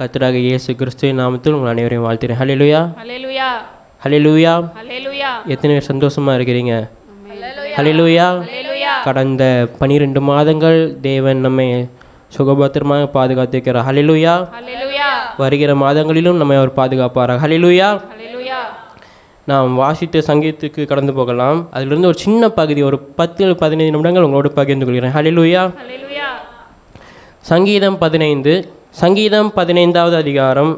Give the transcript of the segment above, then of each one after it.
கர்த்தராகிய இயேசு கிறிஸ்துவின் நாமத்தில் உங்கள் அனைவரையும் வாழ்த்துறேன். ஹல்லேலூயா, ஹல்லேலூயா, ஹல்லேலூயா. ஹல்லேலூயா. எத்தனை பேர் சந்தோஷமாக இருக்கிறீங்க? ஹல்லேலூயா. ஹல்லேலூயா. கடந்த 12 மாதங்கள் தேவன் நம்மை சுகபத்திரமாக பாதுகாத்திருக்கிறார். ஹல்லேலூயா. ஹல்லேலூயா. வருகிற மாதங்களிலும் நம்மை அவர் பாதுகாப்பார். ஹல்லேலூயா. ஹல்லேலூயா. நாம் வாசித்த சங்கீதத்துக்கு கடந்து போகலாம். அதிலிருந்து ஒரு சின்ன பகுதி, ஒரு 10-15 நிமிடங்கள் உங்களோடு பகிர்ந்து கொள்கிறேன். ஹல்லேலூயா. ஹல்லேலூயா. சங்கீதம் 15, சங்கீதம் 15வது அதிகாரம்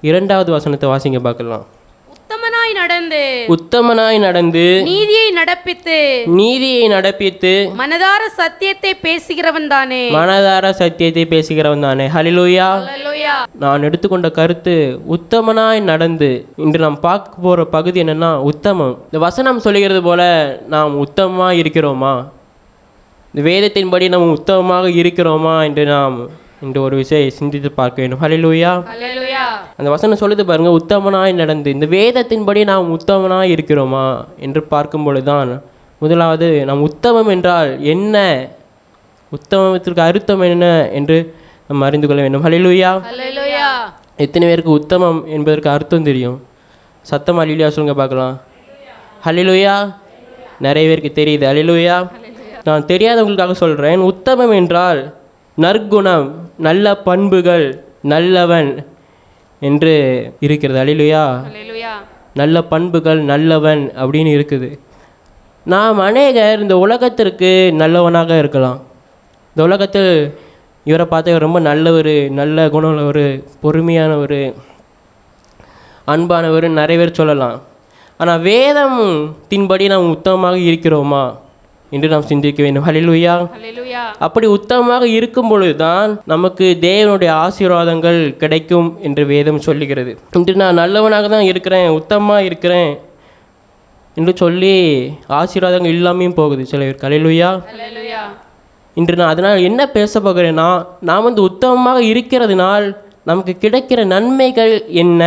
2வது வசனத்தை வாசிங்க பார்க்கலாம். உத்தமனாய் நடந்து உத்தமனாய் நடந்து நீதியை நடப்பித்து நீதியை நடப்பித்து மனதார சத்தியத்தை பேசுகிறவன் தானே. மனதார சத்தியத்தை பேசுகிறவன் தானே. ஹல்லேலூயா. ஹல்லேலூயா. நான் எடுத்துக்கொண்ட கருத்து உத்தமனாய் நடந்து. இன்று நாம் பார்க்க போகிற பகுதி என்னன்னா உத்தமம். இந்த வசனம் சொல்லுகிறது போல நாம் உத்தமமாக இருக்கிறோமா? இந்த வேதத்தின்படி நாம் உத்தமமாக இருக்கிறோமா என்று நாம் இன்று ஒரு விஷயம் சிந்தித்து பார்க்க வேண்டும். ஹல்லேலூயா. ஹல்லேலூயா. அந்த வசனம் சொல்லுது பாருங்க, உத்தமனாய் நடந்து. இந்த வேதத்தின்படி நாம் உத்தமனாய் இருக்கிறோமா என்று பார்க்கும் பொழுதுதான் முதலாவது நாம் உத்தமம் என்றால் என்ன, உத்தமத்திற்கு அர்த்தம் என்ன என்று நம்ம அறிந்து கொள்ள வேண்டும். ஹல்லேலூயா. ஹல்லேலூயா. எத்தனை பேருக்கு உத்தமம் என்பதற்கு அர்த்தம் தெரியும்? சத்தமாக ஹல்லேலூயா சொல்லுங்க பார்க்கலாம். ஹல்லேலூயா. நிறைய பேருக்கு தெரியுது. ஹல்லேலூயா. நான் தெரியாதவங்களுக்காக சொல்கிறேன். உத்தமம் என்றால் நற்குணம், நல்ல பண்புகள், நல்லவன் என்று இருக்கிறது. ஹல்லேலூயா. ஹல்லேலூயா. நல்ல பண்புகள், நல்லவன் அப்படின்னு இருக்குது. நாம் அநேகர் இந்த உலகத்திற்கு நல்லவனாக இருக்கலாம். இந்த உலகத்தில் இவரை பார்த்தா இவர் ரொம்ப நல்லவர், நல்ல குணம் உள்ளவர், பொறுமையானவர், அன்பானவர் நிறைய பேர் சொல்லலாம். ஆனால் வேதத்தின்படி நாம் உத்தமமாக இருக்கிறோமா என்று நாம் சிந்திக்க வேண்டும். ஹல்லேலூயா. ஹல்லேலூயா. அப்படி உத்தமமாக இருக்கும் பொழுது தான் நமக்கு தேவனுடைய ஆசீர்வாதங்கள் கிடைக்கும் என்று வேதம் சொல்லுகிறது. இன்று நான் நல்லவனாக தான் இருக்கிறேன், உத்தமமாக இருக்கிறேன் என்று சொல்லி ஆசீர்வாதங்கள் இல்லாமையும் போகுது சில பேருக்கு. ஹல்லேலூயா. ஹல்லேலூயா. இன்று நான் அதனால் என்ன பேச போகிறேன்னா, நாம் உத்தமமாக இருக்கிறதுனால் நமக்கு கிடைக்கிற நன்மைகள் என்ன,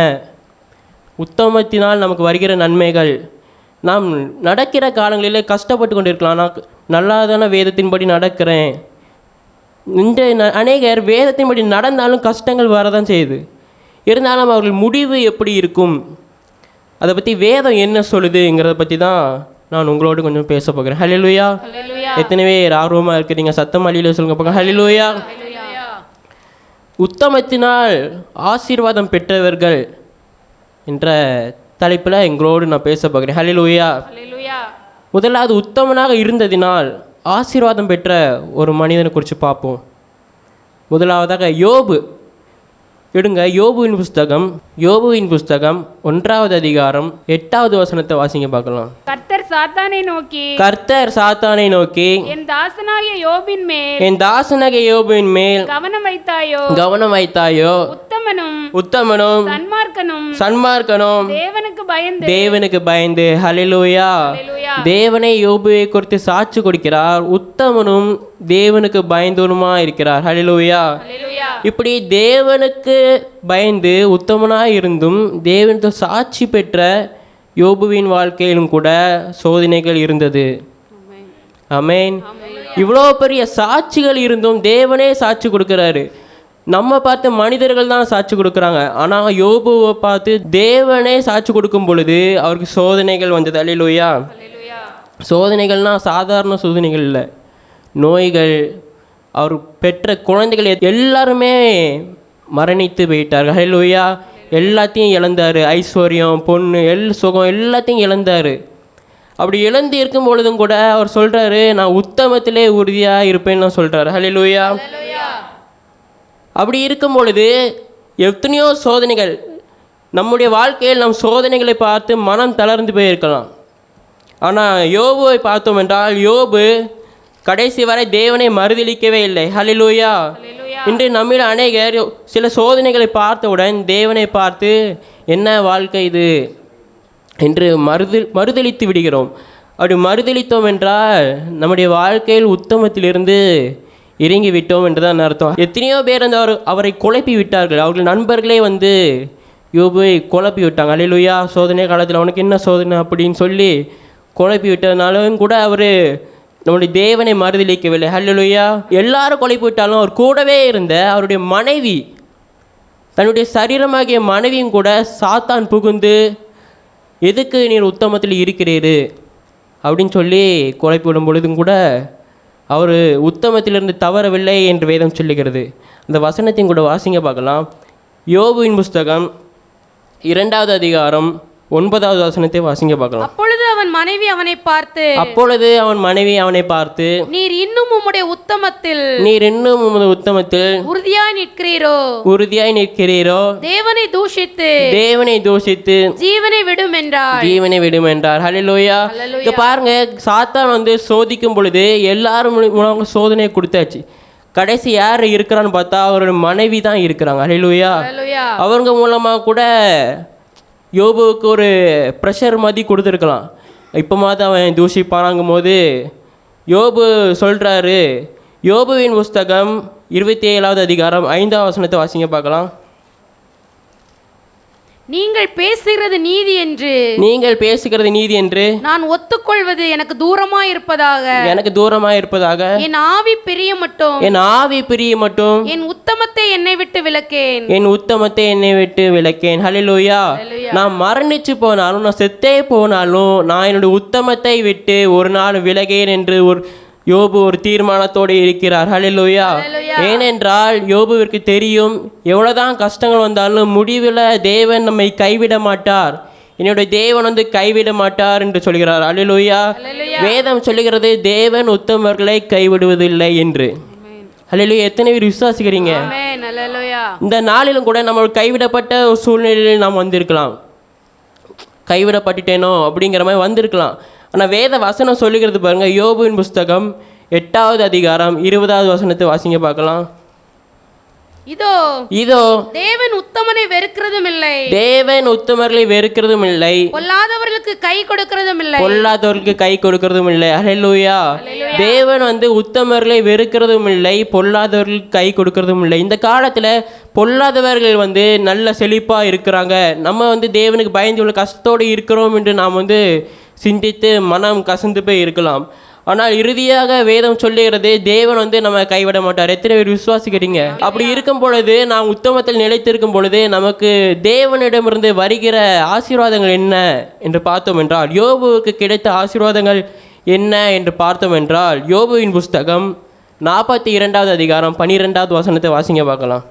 உத்தமத்தினால் நமக்கு வருகிற நன்மைகள். நாம் நடக்கிற காலங்களில் கஷ்டப்பட்டு கொண்டு இருக்கலாம். நான் நல்லா தானே வேதத்தின்படி நடக்கிறேன். இந்த அநேகர் வேதத்தின்படி நடந்தாலும் கஷ்டங்கள் வரதான் செய்யுது. இருந்தாலும் அவர்கள் முடிவு எப்படி இருக்கும், அதை பற்றி வேதம் என்ன சொல்லுதுங்கிறத பற்றி தான் நான் உங்களோடு கொஞ்சம் பேச போகிறேன். ஹல்லேலூயா. ஹல்லேலூயா. எத்தனை பேர் ஆர்வமாக இருக்கிறீங்க? சத்தம் ஹல்லேலூயா சொல்லுங்க பார்க்க. ஹல்லேலூயா. ஹல்லேலூயா. உத்தமத்தினால் ஆசீர்வாதம் பெற்றவர்கள் என்ற தலைப்பில் எங்களோடு நான் பேச போகிறேன். ஹல்லேலூயா. ஹல்லேலூயா. முதலாவது உத்தமனாக இருந்ததினால் ஆசீர்வாதம் பெற்ற ஒரு மனிதனை குறித்து பார்ப்போம். முதலாவதாக யோபு. எடுங்க, யோபுவின் புஸ்தகம் 1வது அதிகாரம் 8வது வசனத்தை வாசிங்க பார்க்கலாம். கர்த்தர் சாத்தானை நோக்கி கர்த்தர் சாத்தானை நோக்கி என் தாசனாகிய யோபின் மேல் என் தாசனாகிய யோபுவின் மேல் கவனம் வைத்தாயோ, கவனம் வைத்தாயோ, உத்தமனும் உத்தமனும் சன்மார்க்கனும் சன்மார்க்கனும் தேவனுக்கு பயந்து. ஹல்லேலூயா. ஹல்லேலூயா. தேவனை யோபுவை குறித்து சாட்சி கொடுக்கிறார். உத்தமனும் தேவனுக்கு பயந்தவனுமா இருக்கிறார். ஹல்லேலூயா. ஹல்லேலூயா. இப்படி தேவனுக்கு பயந்து உத்தமனாய் இருந்தும் தேவனுக்கு சாட்சி பெற்ற யோபுவின் வாழ்க்கையிலும் கூட சோதனைகள் இருந்தது. ஆமென். இவ்வளோ பெரிய சாட்சிகள் இருந்தும் தேவனே சாட்சி கொடுக்குறாரு. நம்ம பார்த்து மனிதர்கள் தான் சாட்சி கொடுக்குறாங்க. ஆனால் யோபுவை பார்த்து தேவனே சாட்சி கொடுக்கும் பொழுது அவருக்கு சோதனைகள் வந்தது. ஹல்லேலூயா. ஹல்லேலூயா. சோதனைகள்னால் சாதாரண சோதனைகள் இல்லை. நோய்கள், அவர் பெற்ற குழந்தைகள் எல்லாருமே மரணித்து போயிட்டார்கள். ஹல்லேலூயா. எல்லாத்தையும் இழந்தார். ஐஸ்வர்யம், பொண்ணு, சுகம் எல்லாத்தையும் இழந்தார். அப்படி இழந்து இருக்கும் பொழுதும் கூட அவர் சொல்கிறாரு, நான் உத்தமத்திலே உறுதியாக இருப்பேன்னு சொல்கிறார். ஹல்லேலூயா. அப்படி இருக்கும் பொழுது எத்தனையோ சோதனைகள் நம்முடைய வாழ்க்கையில் நம் சோதனைகளை பார்த்து மனம் தளர்ந்து போயிருக்கலாம். ஆனால் யோபுவை பார்த்தோம் என்றால் யோபு கடைசி வரை தேவனை மறுதலிக்கவே இல்லை. ஹல்லேலூயா. இன்று நம்மில் அநேகர் சில சோதனைகளை பார்த்தவுடன் தேவனை பார்த்து என்ன வாழ்க்கை இது என்று மறுதலித்து விடுகிறோம். அப்படி மறுதலித்தோம் என்றால் நம்முடைய வாழ்க்கையில் உத்தமத்திலிருந்து இறங்கி விட்டோம் என்று தான் அர்த்தம். எத்தனையோ பேர் அவரை குழப்பி விட்டார்கள். அவர்கள் நண்பர்களே யோபுவை குழப்பி விட்டாங்க. ஹல்லேலூயா. சோதனை காலத்தில் அவனுக்கு என்ன சோதனை அப்படின்னு சொல்லி குழப்பி விட்டதுனாலும் கூட அவர் நம்முடைய தேவனை மறுதலிக்கவில்லை. ஹல்லேலூயா. எல்லாரும் குழப்பி விட்டாலும் அவர் கூடவே இருந்த அவருடைய மனைவி தன்னுடைய சரீரமாகிய மனைவியும் கூட சாத்தான் புகுந்து எதுக்கு நீர் உத்தமத்தில் இருக்கிறீரு அப்படின்னு சொல்லி குழப்பிவிடும் பொழுதும் கூட அவர் உத்தமத்திலிருந்து தவறவில்லை என்று வேதம் சொல்லுகிறது. அந்த வசனத்தையும் கூட வாசிங்க பார்க்கலாம். யோபுவின் புஸ்தகம் 2வது அதிகாரம் 9வது வசனத்தை வாசிங்க பார்க்கலாம். அப்பொழுது அவன் மனைவி அவனை பார்த்து நீர் இன்னும் உம்முடைய உத்தமத்தில் உறுதியாய் நிற்கிறீரோ தேவனை தூஷித்து ஜீவனை விடும் என்றார். ஹல்லேலூயா. இங்க பாருங்க, சாத்தான் சோதிக்கும் பொழுது எல்லாரும் மூலம் சோதனை கொடுத்தாச்சு. கடைசி யார் இருக்கிறான்னு பார்த்தா அவரோட மனைவி தான் இருக்கிறாங்க. ஹல்லேலூயா. அவங்க மூலமாக கூட யோபுவுக்கு ஒரு ப்ரெஷர் மாதிரி கொடுத்துருக்கலாம். இப்போ மாதிரி அவன் தூஷிப்பானாங்கும் போது யோபு சொல்கிறாரு. யோபுவின் புஸ்தகம் 27வது அதிகாரம் 5வது வசனத்தை வாசிங்க பார்க்கலாம். நீங்கள் பேசுகிறது நீதி என்று நான் ஒத்துக்கொள்வது எனக்கு தூரமாய் இருப்பதாக என் ஆவி பிரிய மட்டும் என் உத்தமத்தை என்னை விட்டு விலக்கேன். ஹல்லேலூயா. நான் மரணிச்சு போனாலும், நான் செத்தே போனாலும், நான் என்னுடைய உத்தமத்தை விட்டு ஒரு நாள் விலகேன் என்று யோபு ஒரு தீர்மானத்தோடு இருக்கிறார். ஹல்லேலூயா. ஏனென்றால் யோபுவிற்கு தெரியும், எவ்வளோதான் கஷ்டங்கள் வந்தாலும் முடிவில் தேவன் நம்மை கைவிட மாட்டார், என்னுடைய தேவன் கைவிட மாட்டார் என்று சொல்கிறார். ஹல்லேலூயா. வேதம் சொல்லுகிறது தேவன் உத்தமர்களை கைவிடுவதில்லை என்று. ஹல்லேலூயா. எத்தனை பேர் விசுவாசிக்கிறீங்க? இந்த நாளிலும் கூட நம்ம கைவிடப்பட்ட ஒரு சூழ்நிலையில் நாம் வந்திருக்கலாம், கைவிடப்பட்டுட்டேனோ அப்படிங்கிற மாதிரி வந்திருக்கலாம். ஆனால் வேத வசனம் சொல்லுகிறது பாருங்கள். யோபுவின் புஸ்தகம் 8வது அதிகாரம் 20வது வசனத்தை வாசிங்க பார்க்கலாம். இதோ தேவன் உத்தமனை உத்தமர்களை வெறுக்கிறதும் இல்லை, பொல்லாதவர்களுக்கு கை கொடுக்கிறதும் இல்லை. ஹல்லேலூயா. தேவன் உத்தமர்களை வெறுக்கிறதும் இல்லை, பொல்லாதவர்களுக்கு கை கொடுக்கிறதும் இல்லை. இந்த காலத்தில் பொல்லாதவர்கள் நல்ல செழிப்பாக இருக்கிறாங்க, நம்ம தேவனுக்கு பயந்து உள்ள கஷ்டத்தோடு இருக்கிறோம் என்று நாம் சிந்தித்து மனம் கசந்து போய் இருக்கலாம். ஆனால் இறுதியாக வேதம் சொல்லுகிறது தேவன் நம்ம கைவிட மாட்டார். எத்தனை பேர் விசுவாசிக்கிறீங்க? அப்படி இருக்கும் பொழுது நாம் உத்தமத்தில் நிலைத்திருக்கும் பொழுது நமக்கு தேவனிடமிருந்து வருகிற ஆசீர்வாதங்கள் என்ன என்று பார்த்தோம் என்றால், யோபுவுக்கு கிடைத்த ஆசீர்வாதங்கள் என்ன என்று பார்த்தோம் என்றால், யோபுவின் புஸ்தகம் 42வது அதிகாரம் 12வது வசனத்தை வாசிங்க பார்க்கலாம்.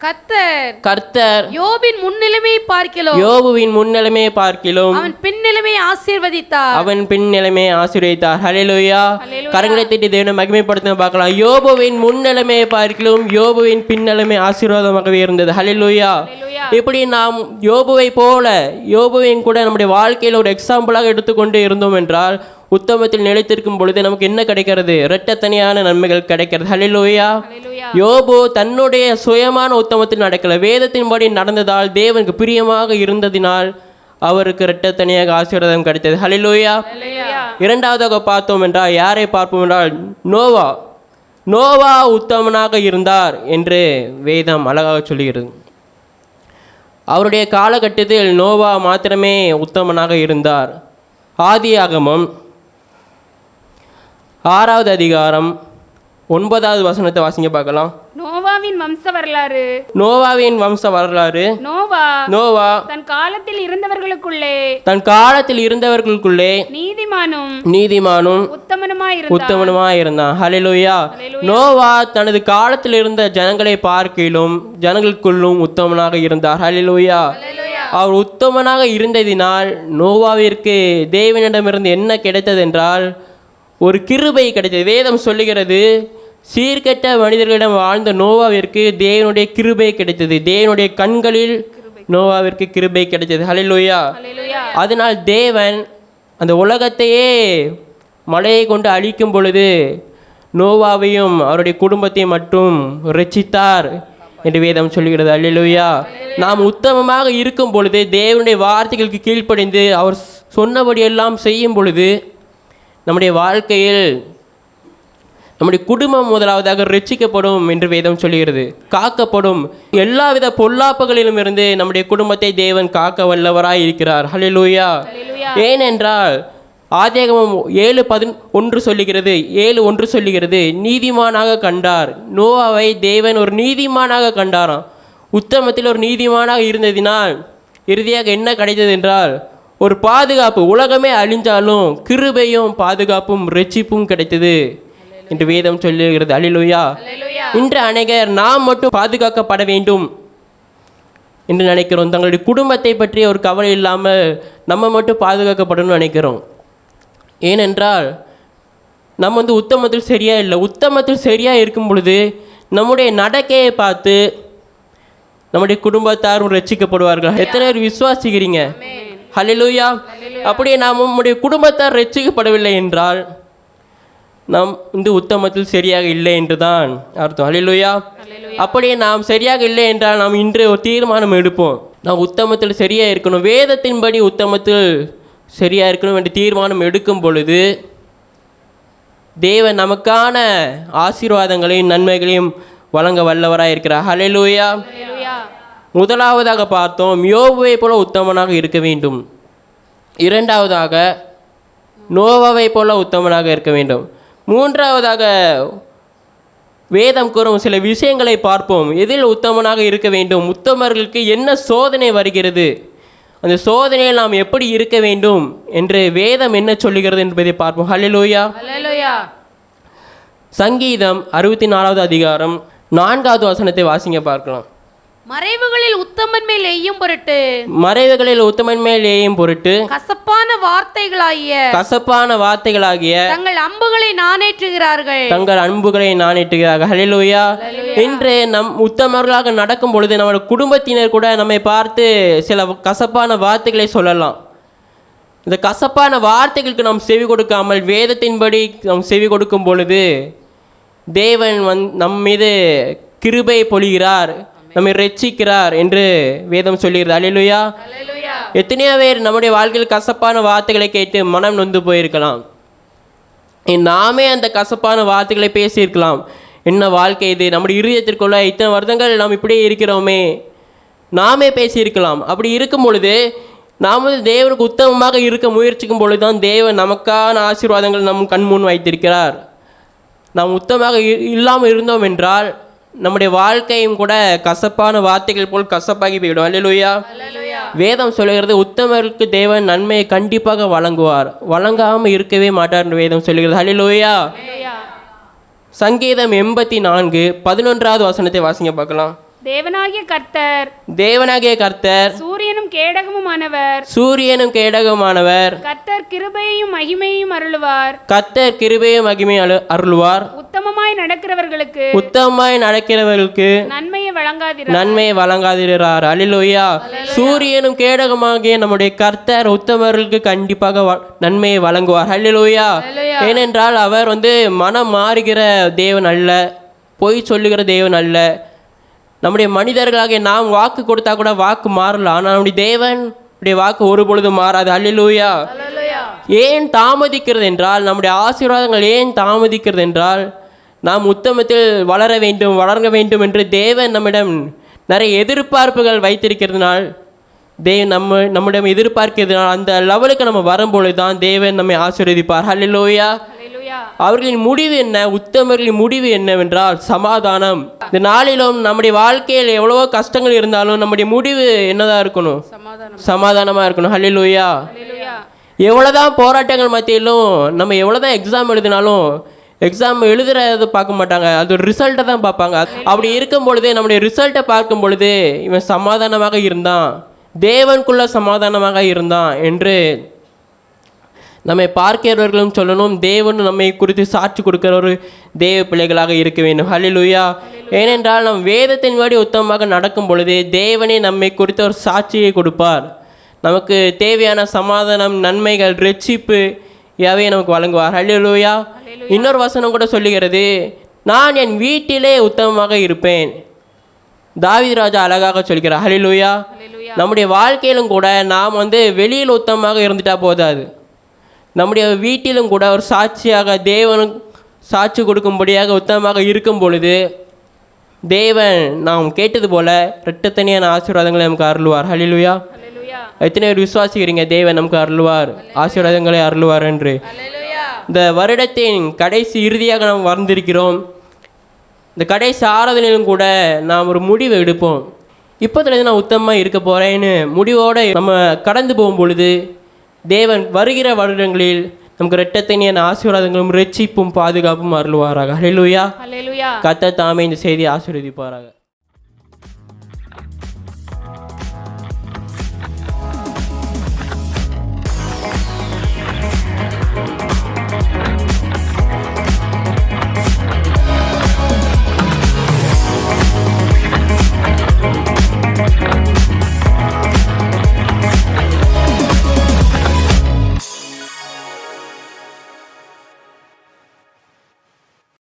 கர்த்தர் யோபுவின் முன்னிலைமையை பார்க்கிலும் அவன் பின்னிலைமையை ஆசீர்வதித்தார். ஹல்லேலூயா. கரங்களை தட்டி தேவனை மகிமைப்படுத்த பார்க்கலாம். யோபுவின் முன்னிலைமையை பார்க்கிலும் யோபுவின் பின்னிலைமை ஆசீர்வாதமாகவே இருந்தது. ஹல்லேலூயா. இப்படி நாம் யோபுவையும் கூட நம்முடைய வாழ்க்கையில் ஒரு எக்ஸாம்பிளாக எடுத்துக்கொண்டு இருந்தோம் என்றால், உத்தமத்தில் நிலைத்திருக்கும் பொழுது நமக்கு என்ன கிடைக்கிறது? இரட்டத்தனியான நன்மைகள் கிடைக்கிறது. ஹல்லேலூயா. யோபு தன்னுடைய சுயமான உத்தமத்தில் நடக்கல, வேதத்தின்படி நடந்ததால், தேவனுக்கு பிரியமாக இருந்ததினால் அவருக்கு இரட்டத்தனியாக ஆசீர்வாதம் கிடைத்தது. ஹல்லேலூயா. இரண்டாவதாக பார்த்தோம் என்றால், யாரை பார்ப்போம் என்றால், நோவா உத்தமனாக இருந்தார் என்று வேதம் அழகாக சொல்லுகிறது. அவருடைய காலகட்டத்தில் நோவா மாத்திரமே உத்தமனாக இருந்தார். ஆதியாகமம் 6வது அதிகாரம் 9வது வசனத்தை வாசிங்க பார்க்கலாம். நோவாவின் வம்ச வரலாறு. நோவா தன் காலத்தில் இருந்தவர்களுக்குள்ளே நீதிமானும் உத்தமனுமாய் இருந்தான். ஹல்லேலூயா. நோவா தனது காலத்தில் இருந்த ஜனங்களை பார்க்கிலும் ஜனங்களுக்குள்ளும் உத்தமனாக இருந்தார். ஹல்லேலூயா. அவர் உத்தமனாக இருந்ததினால் நோவாவிற்கு தேவனிடமிருந்து என்ன கிடைத்தது என்றால், ஒரு கிருபை கிடைத்தது. வேதம் சொல்லுகிறது, சீர்கெட்ட மனிதர்களிடம் வாழ்ந்த நோவாவிற்கு தேவனுடைய கிருபை கிடைத்தது. தேவனுடைய கண்களில் நோவாவிற்கு கிருபை கிடைத்தது. ஹல்லேலூயா. அதனால் தேவன் அந்த உலகத்தையே மழையை கொண்டு அழிக்கும் பொழுது நோவாவையும் அவருடைய குடும்பத்தையும் மட்டும் ரட்சித்தார் என்று வேதம் சொல்லுகிறது. அல்லேலூயா. நாம் உத்தமமாக இருக்கும் பொழுது, தேவனுடைய வார்த்தைகளுக்கு கீழ்ப்படிந்து அவர் சொன்னபடியெல்லாம் செய்யும் பொழுது, நம்முடைய வாழ்க்கையில் நம்முடைய குடும்பம் முதலாவதாக ரட்சிக்கப்படும் என்று வேதம் சொல்லுகிறது, காக்கப்படும். எல்லாவித பொல்லாப்புகளிலும் இருந்து நம்முடைய குடும்பத்தை தேவன் காக்க வல்லவராய் இருக்கிறார். ஹல்லேலூயா. ஏனென்றால் ஆதியாகமம் 7:1 சொல்லுகிறது, நீதிமானாக கண்டார். நோவாவை தேவன் ஒரு நீதிமானாக கண்டாராம். உத்தமத்தில் ஒரு நீதிமானாக இருந்ததினால் இறுதியாக என்ன கிடைத்தது என்றால் ஒரு பாதுகாப்பு. உலகமே அழிஞ்சாலும் கிருபையும் பாதுகாப்பும் இரட்சிப்பும் கிடைத்தது என்று வேதம் சொல்லுகிறது. அல்லேலூயா. இன்று அநேகர் நாம் மட்டும் பாதுகாக்கப்பட வேண்டும் என்று நினைக்கிறோம். தங்களுடைய குடும்பத்தை பற்றி ஒரு கவலை இல்லாமல் நம்ம மட்டும் பாதுகாக்கப்படணும்னு நினைக்கிறோம். ஏனென்றால் நம்ம வந்து உத்தமத்தில் சரியாக இல்லை. உத்தமத்தில் சரியாக இருக்கும் பொழுது நம்முடைய நடக்கையை பார்த்து நம்முடைய குடும்பத்தாரும் ரட்சிக்கப்படுவார்கள். எத்தனை பேர் விசுவாசிக்கிறீங்க? ஹல்லேலூயா. அப்படியே நாம் நம்முடைய குடும்பத்தார் ரட்சிக்கப்படவில்லை என்றால் நாம் இந்த உத்தமத்தில் சரியாக இல்லை என்று தான் அர்த்தம். ஹல்லேலூயா. அப்படியே நாம் சரியாக இல்லை என்றால் நாம் இன்று ஒரு தீர்மானம் எடுப்போம். நாம் உத்தமத்தில் சரியாக இருக்கணும், வேதத்தின்படி உத்தமத்தில் சரியாக இருக்கணும் என்று தீர்மானம் எடுக்கும் பொழுது தேவன் நமக்கான ஆசீர்வாதங்களையும் நன்மைகளையும் வழங்க வல்லவராக இருக்கிறார். ஹல்லேலூயா. முதலாவதாக பார்த்தோம், யோபுவை போல உத்தமனாக இருக்க வேண்டும். இரண்டாவதாக நோவாவை போல உத்தமனாக இருக்க வேண்டும். மூன்றாவதாக வேதம் கூறும் சில விஷயங்களை பார்ப்போம். எதில் உத்தமனாக இருக்க வேண்டும், உத்தமர்களுக்கு என்ன சோதனை வருகிறது, அந்த சோதனையில் நாம் எப்படி இருக்க வேண்டும் என்று வேதம் என்ன சொல்லுகிறது என்பதை பார்ப்போம். ஹல்லேலூயா. சங்கீதம் 64வது அதிகாரம் 4வது வசனத்தை வாசிங்க பார்க்கலாம். மறைவுகளில் உத்தமன் மேல் எய்யும் பொருட்டு, மறைவுகளில் உத்தமன் மேல் எய்யும் பொருட்டு கசப்பான வார்த்தைகளாகிய தங்கள் அம்புகளை நாணேற்றுகிறார்கள். ஹல்லேலூயா. இன்று நம் உத்தமர்களாக நடக்கும் பொழுது நம்முடைய குடும்பத்தினர் கூட நம்மை பார்த்து சில கசப்பான வார்த்தைகளை சொல்லலாம். இந்த கசப்பான வார்த்தைகளுக்கு நாம் செவி கொடுக்காமல் வேதத்தின்படி நாம் செவி கொடுக்கும் பொழுது தேவன் நம் மீது கிருபை பொழிகிறார், நம்மை ரட்சிக்கிறார் என்று வேதம் சொல்லுகிறது. அல்லேலூயா. எத்தனையோ பேர் நம்முடைய வாழ்க்கையில் கசப்பான வார்த்தைகளை கேட்டு மனம் நொந்து போயிருக்கலாம். நாமே அந்த கசப்பான வார்த்தைகளை பேசியிருக்கலாம். என்ன வாழ்க்கை இது, நம்முடைய இருதயத்திற்குள்ள இத்தனை வருடங்கள் நாம் இப்படியே இருக்கிறோமே, நாமே பேசியிருக்கலாம். அப்படி இருக்கும் பொழுது நாம் வந்து தேவனுக்கு உத்தமமாக இருக்க முயற்சிக்கும் பொழுது தான் தேவன் நமக்கான ஆசீர்வாதங்கள் நம் கண்முன் வைத்திருக்கிறார். நாம் உத்தமமாக இல்லாமல் இருந்தோம் என்றால் நம்முடைய வாழ்க்கையும் கூட கசப்பான வார்த்தைகள் போல் கசப்பாகி போய்விடும். அல்லேலூயா. வேதம் சொல்லுகிறது உத்தமருக்கு தேவன் நன்மையை கண்டிப்பாக வழங்குவார், வழங்காமல் இருக்கவே மாட்டார் என்று வேதம் சொல்லுகிறது. அல்லேலூயா. சங்கீதம் 84:11வது வசனத்தை வாசிங்க பார்க்கலாம். தேவனாகிய கர்த்தர் சூரியனும் கேடகமானவர், கர்த்தர் கிருபையையும் மகிமையும் அருளுவார். உத்தமமாய் நடக்கிறவர்களுக்கு நன்மையை வழங்காதிரார். அல்லேலூயா. சூரியனும் கேடகமாகிய நம்முடைய கர்த்தர் உத்தமர்களுக்கு கண்டிப்பாக நன்மையை வழங்குவார். அல்லேலூயா. ஏனென்றால் அவர் வந்து மனம் மாறுகிற தேவன் அல்ல, பொய் சொல்லுகிற தேவன் அல்ல. நம்முடைய மனிதர்களாகிய நாம் வாக்கு கொடுத்தா கூட வாக்கு மாறலாம், ஆனால் நம்முடைய தேவனுடைய வாக்கு ஒரு பொழுதும் மாறாது. அல்லேலூயா. ஏன் தாமதிக்கிறது என்றால், நம்முடைய ஆசீர்வாதங்கள் ஏன் தாமதிக்கிறது என்றால், நாம் உத்தமத்தில் வளர வேண்டும் என்று தேவன் நம்மிடம் நிறைய எதிர்பார்ப்புகள் வைத்திருக்கிறதுனால், தேவன் நம்மிடம் எதிர்பார்க்கிறதுனால் அந்த லெவலுக்கு நம்ம வரும்பொழுது தான் தேவன் நம்மை ஆசீர்வதிப்பார். அல்லேலூயா. அவர்களின் முடிவு என்ன, உத்தமர்களின் முடிவு என்னவென்றால் சமாதானம். இந்த நாளிலும் நம்முடைய வாழ்க்கையில் எவ்வளவோ கஷ்டங்கள் இருந்தாலும் நம்முடைய முடிவு என்னதான் இருக்கணும், சமாதானமாக இருக்கணும். ஹல்லேலூயா. எவ்வளோதான் போராட்டங்கள் மத்தியிலும் நம்ம எவ்வளோதான் எக்ஸாம் எழுதினாலும் எக்ஸாம் எழுதுறது பார்க்க மாட்டாங்க, அது ஒரு ரிசல்ட்டை தான் பார்ப்பாங்க. அப்படி இருக்கும் பொழுது நம்முடைய ரிசல்ட்டை பார்க்கும் பொழுது இவன் சமாதானமாக இருந்தான், தேவனுக்குள்ள சமாதானமாக இருந்தான் என்று நம்மை பார்க்கிறவர்களும் சொல்லணும். தேவனும் நம்மை குறித்து சாட்சி கொடுக்கிற ஒரு தேவ பிள்ளைகளாக இருக்க வேண்டும். ஹல்லேலூயா. ஏனென்றால் நம் வேதத்தின்படி உத்தமமாக நடக்கும் பொழுது தேவனே நம்மை குறித்த ஒரு சாட்சியை கொடுப்பார். நமக்கு தேவையான சமாதானம், நன்மைகள், இரட்சிப்பு யாவே நமக்கு வழங்குவார். ஹல்லேலூயா. இன்னொரு வசனம் கூட சொல்லுகிறது, நான் என் வீட்டிலே உத்தமமாக இருப்பேன். தாவீது ராஜா அழகாக சொல்கிறார். ஹல்லேலூயா. நம்முடைய வாழ்க்கையிலும் கூட நாம் வெளியில் உத்தமமாக இருந்துட்டா போதாது, நம்முடைய வீட்டிலும் கூட ஒரு சாட்சியாக தேவனுக்கு சாட்சி கொடுக்கும்படியாக உத்தமமாக இருக்கும் பொழுது தேவன் நாம் கேட்டது போல இரட்டத்தனியான ஆசீர்வாதங்களை நமக்கு அருள்வார். ஹல்லேலூயா. எத்தனை பேர் விசுவாசிக்கிறீங்க தேவன் நமக்கு அருள்வார், ஆசீர்வாதங்களை அருள்வார் என்று? இந்த வருடத்தின் கடைசி இறுதியாக நாம் வந்திருக்கிறோம். இந்த கடைசி ஆராதனையிலும் கூட நாம் ஒரு முடிவு எடுப்போம். இப்போதுலேருந்து நான் உத்தமமாக இருக்க போகிறேன்னு முடிவோடு நம்ம கடந்து போகும் பொழுது தேவன் வருகிற வருடங்களில் நமக்கு இரட்டத்தனியான ஆசீர்வாதங்களும் ரட்சிப்பும் பாதுகாப்பும் அருள்வாராக. ஹல்லேலூயா. ஹல்லேலூயா. கர்த்தர் தாமே இந்த செய்தியை ஆசீர்வதிப்பாராக.